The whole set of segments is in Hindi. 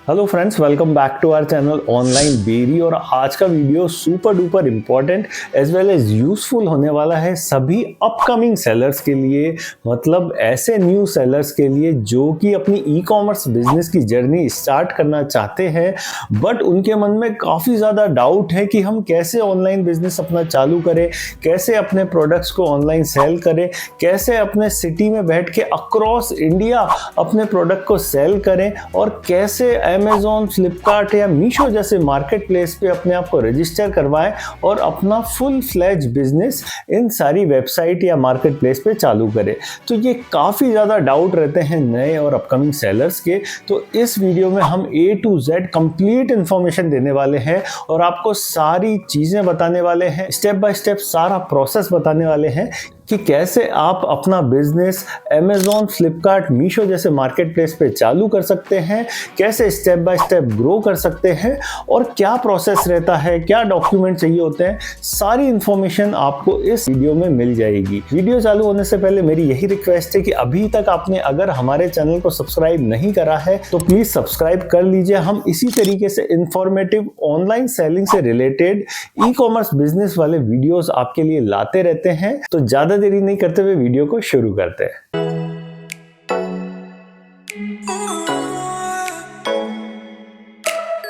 Hello friends, welcome back to our channel Online Berry. और आज का video super duper important as well as useful होने वाला है सभी अपकमिंग सेलर्स के लिए, मतलब ऐसे न्यू सेलर्स के लिए जो कि अपनी ई कॉमर्स बिजनेस की जर्नी स्टार्ट करना चाहते हैं, बट उनके मन में काफ़ी ज़्यादा डाउट है कि हम कैसे ऑनलाइन बिजनेस अपना चालू करें, कैसे अपने प्रोडक्ट्स को ऑनलाइन सेल करें, कैसे अपने सिटी में बैठ के अक्रॉस इंडिया अपने प्रोडक्ट को सेल करें, और कैसे अमेज़ॉन, फ्लिपकार्ट या मीशो जैसे मार्केट प्लेस पे अपने आप को रजिस्टर करवाएं और अपना फुल फ्लैज बिजनेस इन सारी वेबसाइट या मार्केट प्लेस पे चालू करें। तो ये काफ़ी ज़्यादा डाउट रहते हैं नए और अपकमिंग सेलर्स के। तो इस वीडियो में हम A to Z complete information देने वाले हैं और आपको सारी चीज़ें बताने वाले हैं, स्टेप बाय स्टेप सारा प्रोसेस बताने वाले हैं कि कैसे आप अपना बिजनेस अमेज़ॉन, फ्लिपकार्ट, मीशो जैसे मार्केट प्लेस पे चालू कर सकते हैं, कैसे स्टेप बाय स्टेप ग्रो कर सकते हैं और क्या प्रोसेस रहता है, क्या डॉक्यूमेंट चाहिए होते हैं। सारी इंफॉर्मेशन आपको इस वीडियो में मिल जाएगी। वीडियो चालू होने से पहले मेरी यही रिक्वेस्ट है कि अभी तक आपने अगर हमारे चैनल को सब्सक्राइब नहीं करा है तो प्लीज सब्सक्राइब कर लीजिए। हम इसी तरीके से इंफॉर्मेटिव ऑनलाइन सेलिंग से रिलेटेड ई कॉमर्स बिजनेस वाले वीडियोस आपके लिए लाते रहते हैं। तो ज्यादा देरी नहीं करते हुए वीडियो को शुरू करते हैं।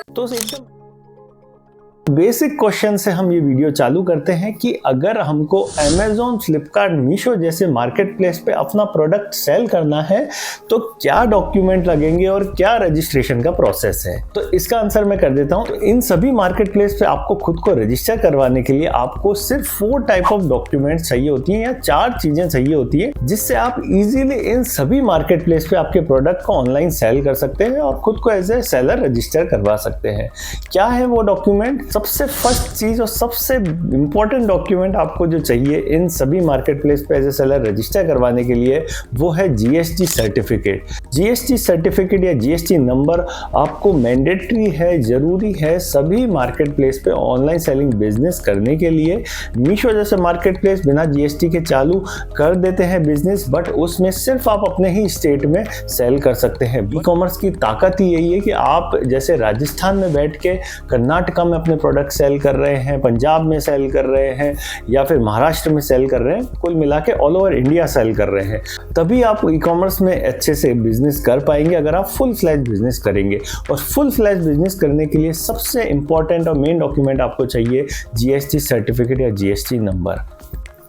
तो एकदम बेसिक क्वेश्चन से हम ये वीडियो चालू करते हैं कि अगर हमको अमेज़ॉन, फ्लिपकार्ट, मीशो जैसे मार्केट प्लेस पे अपना प्रोडक्ट सेल करना है तो क्या डॉक्यूमेंट लगेंगे और क्या रजिस्ट्रेशन का प्रोसेस है। तो इसका आंसर मैं कर देता हूं। तो इन सभी मार्केट प्लेस पे आपको खुद को रजिस्टर करवाने के लिए आपको सिर्फ 4 टाइप ऑफ डॉक्यूमेंट चाहिए होती हैं या 4 चीजें चाहिए होती है, जिससे आप इजीली इन सभी मार्केट प्लेस पे आपके प्रोडक्ट को ऑनलाइन सेल कर सकते हैं और खुद को एज ए सेलर रजिस्टर करवा सकते हैं। क्या है वो डॉक्यूमेंट? सबसे फर्स्ट चीज और सबसे इंपॉर्टेंट डॉक्यूमेंट आपको जो चाहिए इन सभी मार्केट प्लेस पे एज ए सेलर रजिस्टर करवाने के लिए वो है जीएसटी सर्टिफिकेट। जीएसटी सर्टिफिकेट या जीएसटी नंबर आपको मैंडेटरी है, जरूरी है सभी मार्केट प्लेस पे ऑनलाइन सेलिंग बिजनेस करने के लिए। मीशो जैसे मार्केट प्लेस बिना जीएसटी के चालू कर देते हैं बिजनेस, बट उसमें सिर्फ आप अपने ही स्टेट में सेल कर सकते हैं। ई कॉमर्स की ताकत ही यही है कि आप जैसे राजस्थान में बैठ के कर्नाटका में अपने प्रोडक्ट सेल कर रहे हैं, पंजाब में सेल कर रहे हैं या फिर महाराष्ट्र में सेल कर रहे हैं, कुल मिला के ऑल ओवर इंडिया सेल कर रहे हैं, तभी आप ई कॉमर्स में अच्छे से बिजनेस कर पाएंगे अगर आप फुल फ्लैज बिजनेस करेंगे। और फुल फ्लैज बिजनेस करने के लिए सबसे इंपॉर्टेंट और मेन डॉक्यूमेंट आपको चाहिए जीएसटी सर्टिफिकेट या जीएसटी नंबर।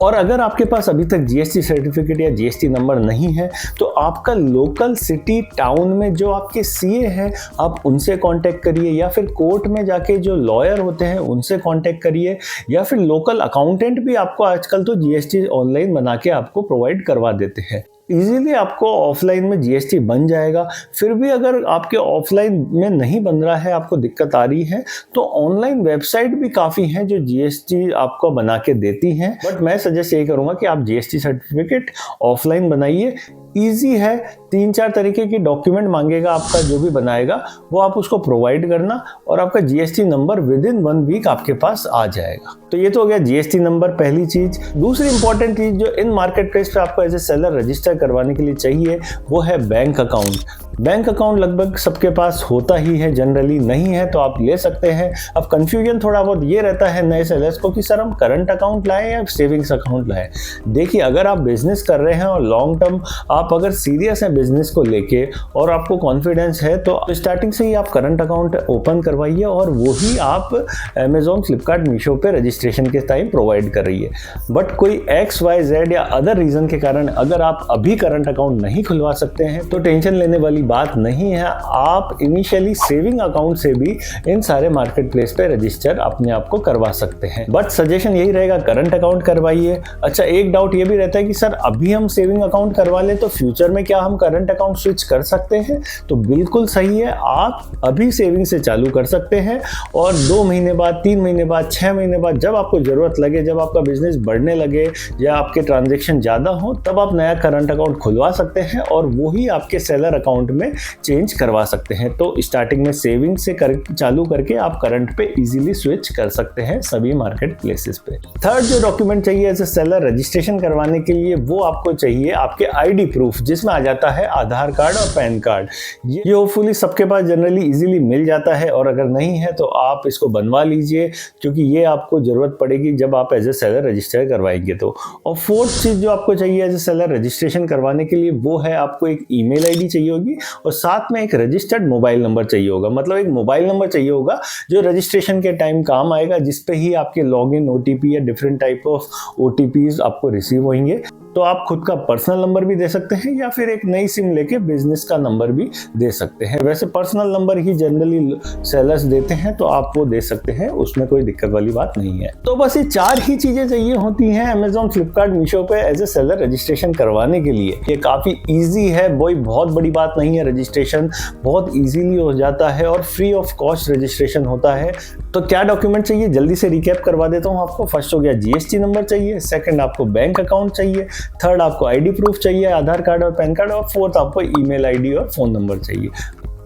और अगर आपके पास अभी तक जीएसटी सर्टिफिकेट या जीएसटी नंबर नहीं है तो आपका लोकल सिटी टाउन में जो आपके सीए हैं आप उनसे कांटेक्ट करिए, या फिर कोर्ट में जाके जो लॉयर होते हैं उनसे कांटेक्ट करिए, या फिर लोकल अकाउंटेंट भी आपको आजकल तो जीएसटी ऑनलाइन बना के आपको प्रोवाइड करवा देते हैं। इजीली आपको ऑफलाइन में जीएसटी बन जाएगा। फिर भी अगर आपके ऑफलाइन में नहीं बन रहा है, आपको दिक्कत आ रही है, तो ऑनलाइन वेबसाइट भी काफ़ी हैं जो जीएसटी आपको बना के देती हैं। बट मैं सजेस्ट यही करूँगा कि आप जीएसटी सर्टिफिकेट ऑफलाइन बनाइए। ईजी है, 3-4 तरीके की डॉक्यूमेंट मांगेगा आपका, जो भी बनाएगा वो आप उसको प्रोवाइड करना और आपका जीएसटी नंबर विदिन 1 वीक आपके पास आ जाएगा। तो ये तो हो गया जीएसटी नंबर, पहली चीज। दूसरी इंपॉर्टेंट चीज जो इन मार्केट प्लेस पे आपको एज ए सेलर रजिस्टर करवाने के लिए चाहिए वो है बैंक अकाउंट। बैंक अकाउंट लगभग सबके पास होता ही है, जनरली नहीं है तो आप ले सकते हैं। अब कंफ्यूजन थोड़ा बहुत ये रहता है नए सेलर्स को कि सर हम करंट अकाउंट लाएं या सेविंग्स अकाउंट लाएं। देखिए, अगर आप बिजनेस कर रहे हैं और लॉन्ग टर्म आप अगर सीरियस हैं बिजनेस को लेके और आपको कॉन्फिडेंस है तो स्टार्टिंग से ही आप करंट अकाउंट ओपन करवाइए और वही आप अमेज़ॉन, फ्लिपकार्ट, मीशो पे रजिस्ट्रेशन के टाइम प्रोवाइड कर रही है। बट कोई XYZ या अदर रीजन के कारण अगर आप अभी करंट अकाउंट नहीं खुलवा सकते हैं तो टेंशन लेने वाली बात नहीं है। आप इनिशियली सेविंग अकाउंट से भी इन सारे मार्केट प्लेस पे रजिस्टर अपने आप को करवा सकते हैं। बट सजेशन यही रहेगा, करंट अकाउंट करवाइए। अच्छा, एक डाउट ये भी रहता है कि सर अभी हम सेविंग अकाउंट करवा लें तो फ्यूचर में क्या हम करंट अकाउंट स्विच कर सकते हैं? तो बिल्कुल सही है, आप अभी सेविंग से चालू कर सकते हैं और 2 महीने बाद, 3 महीने बाद, 6 महीने बाद जब आपको जरूरत लगे, जब आपका बिजनेस बढ़ने लगे या आपके ट्रांजेक्शन ज्यादा हो, तब आप नया करंट अकाउंट खुलवा सकते हैं और वही आपके सेलर अकाउंट में चेंज करवा सकते हैं। तो स्टार्टिंग में सेविंग से चालू करके आप करंट पे इजीली स्विच कर सकते हैं सभी मार्केट प्लेसेस पे। थर्ड जो डॉक्यूमेंट चाहिए एज ए सेलर रजिस्ट्रेशन करवाने के लिए, वो आपको चाहिए आपके आईडी प्रूफ, जिसमें आ जाता है आधार कार्ड और पैन कार्ड। ये होपफुली सबके पास जनरली इजीली मिल जाता है, और अगर नहीं है तो आप इसको बनवा लीजिए, क्योंकि ये आपको जरूरत पड़ेगी जब आप एज ए सेलर रजिस्टर करवाएंगे तो। और फोर्थ चीज जो आपको चाहिए एज ए सेलर रजिस्ट्रेशन करवाने के लिए, वो है आपको एक ईमेल आईडी चाहिए होगी और साथ में एक रजिस्टर्ड मोबाइल नंबर चाहिए होगा। मतलब एक मोबाइल नंबर चाहिए होगा जो रजिस्ट्रेशन के टाइम काम आएगा, जिसपे ही आपके लॉगिन ओटीपी या डिफरेंट टाइप ऑफ ओटीपीज आपको रिसीव होंगे। तो आप खुद का पर्सनल नंबर भी दे सकते हैं या फिर एक नई सिम लेके बिजनेस का नंबर भी दे सकते हैं। वैसे पर्सनल नंबर ही जनरली सेलर्स देते हैं, तो आप वो दे सकते हैं, उसमें कोई दिक्कत वाली बात नहीं है। तो बस ये 4 ही चीजें चाहिए होती हैं अमेजॉन, फ्लिपकार्ट, मीशो पे एज ए सेलर रजिस्ट्रेशन करवाने के लिए। ये काफी ईजी है, बहुत बड़ी बात नहीं है। रजिस्ट्रेशन बहुत ईजीली हो जाता है और फ्री ऑफ कॉस्ट रजिस्ट्रेशन होता है। तो क्या डॉक्यूमेंट चाहिए, जल्दी से रिकैप करवा देता हूँ आपको। फर्स्ट हो गया जीएसटी नंबर चाहिए, सेकंड आपको बैंक अकाउंट चाहिए, थर्ड आपको आईडी प्रूफ चाहिए, आधार कार्ड और पैन कार्ड, और फोर्थ आपको ईमेल आईडी और फोन नंबर चाहिए।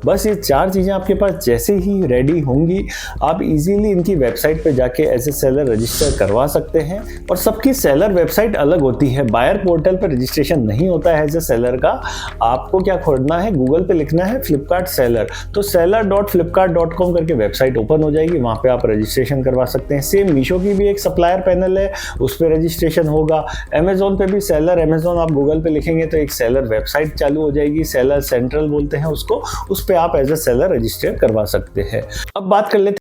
बस ये 4 चीज़ें आपके पास जैसे ही रेडी होंगी, आप इजीली इनकी वेबसाइट पे जाके एज ए सेलर रजिस्टर करवा सकते हैं। और सबकी सेलर वेबसाइट अलग होती है, बायर पोर्टल पर रजिस्ट्रेशन नहीं होता है एज ए सेलर का। आपको क्या खोजना है, गूगल पे लिखना है फ्लिपकार्ट सेलर, तो seller.flipkart.com करके वेबसाइट ओपन हो जाएगी, वहाँ पे आप रजिस्ट्रेशन करवा सकते हैं। सेम मीशो की भी एक सप्लायर पैनल है, उस पर रजिस्ट्रेशन होगा। अमेजोन पे भी सेलर अमेजोन आप गूगल पे लिखेंगे तो एक सेलर वेबसाइट चालू हो जाएगी, सेलर सेंट्रल बोलते हैं उसको, उस पे आप एज ए सेलर रजिस्टर करवा सकते हैं। अब बात कर लेते